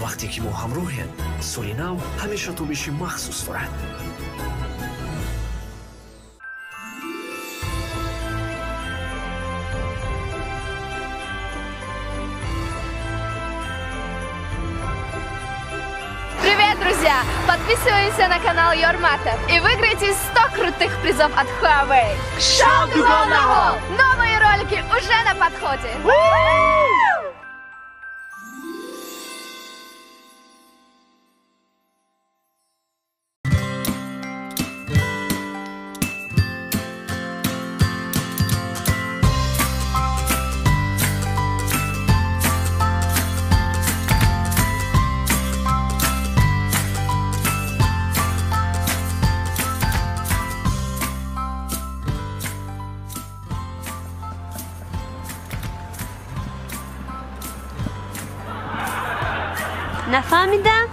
вақте ки мо ҳамроҳем, соли нав ҳамеша тобиши махсус дорад. Привет, друзья! Подписывайтесь на канал Йорматов и выиграйте 100 крутых призов от Huawei. Шоу Главного! Новые ролики уже на подходе! نفهمیدم.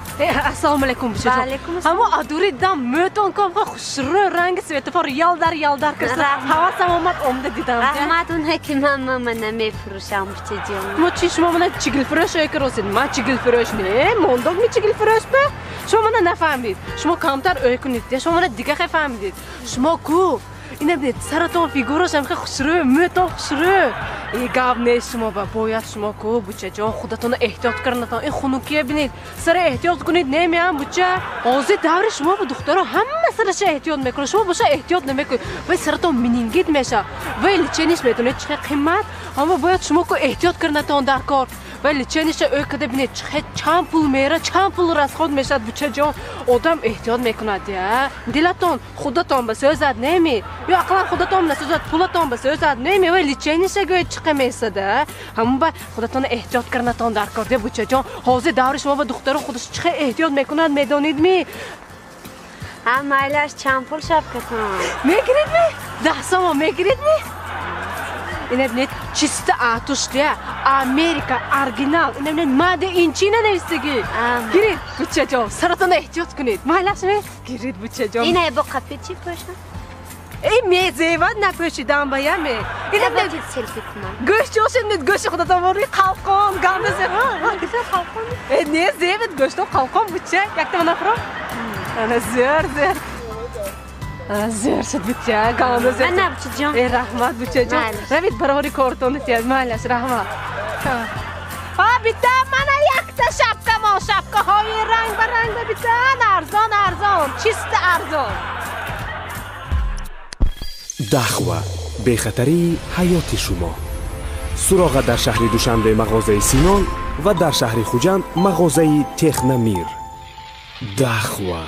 السلام علیکم بچه جان. علیکم السلام. اما ادوری دم متون کام خوشرو رنگ سویتفار یال در کسر حواسم اومد عمده دیدم. رحمت اونه که من نمیفروشم بچه جان. ما چی شما من چیگل فروش ایکروسید؟ ما چیگل فروش نه موندوگ می چیگل فروش به شما من نفهمید. شما کمتر ایکنید. شما من دیگه خیلی فهمیدید. شما کو اینه بدید سرتون فیگورش هم خیلی خوشرو متون خوشرو. این گاب نیست شما باید شما کو بچه جان خودتون احتیاط کردن. این خنوکیه بینید سر احتیاط کنید نمیام بچه. آزی دور شما با دخترها همه سرش احتیاط میکنه. شما باشه احتیاط نمیکنید ولی سرتون مینینگیت میشه. ولی چه نیست میتونه چه قیمت اما باید شما کو احتیاط کردن در کار. ولی چه نیست کده بینید چند پول میره چند پول رسخود میشه بچه جان. آدم احتیاط میکنه دیگه. دلتون خودتون به سوزد نمی یا عقلا خودتون نسوزد پولتون به سوزد نمی ولی چه نیست چه میسده همون با خودتون احتیاط کردن در کار دیگه بچه جان. حاضر دور شما با دختر خودش چه احتیاط میکنند میدونید می هم مایلش چند پول شبکتون میگیرید می 10 سوم میگیرید می اینه بینید چیست آتوش دیگه امریکا ارگینال اینه بینید ماده این چی ننویسگی گیرید بچه جان سرتون احتیاط کنید مایلش می گیرید بچه جان. اینه با قفی چی پوشن؟ این میزیواد نپوشیدم با یمی اینه بگید سلفی کنم گوشت جوشید گوشت خودتون وری قلقان گنده زیواد نه زیواد گوشت قلقان بچه یک تا نفرم انا زیر زیر شد بچه گنده زیر من بچه جان رحمت بچه جان روید برای کارتون تیز مالش رحمت بیتا من یک تا شبکه های رنگ به رنگ بیتا ارزان چیست ارزان دخوه بخطری حیات شما. سراغ در شهر دوشنبه مغازه سینان و در شهر خوجند مغازه تخنمیر. دخوه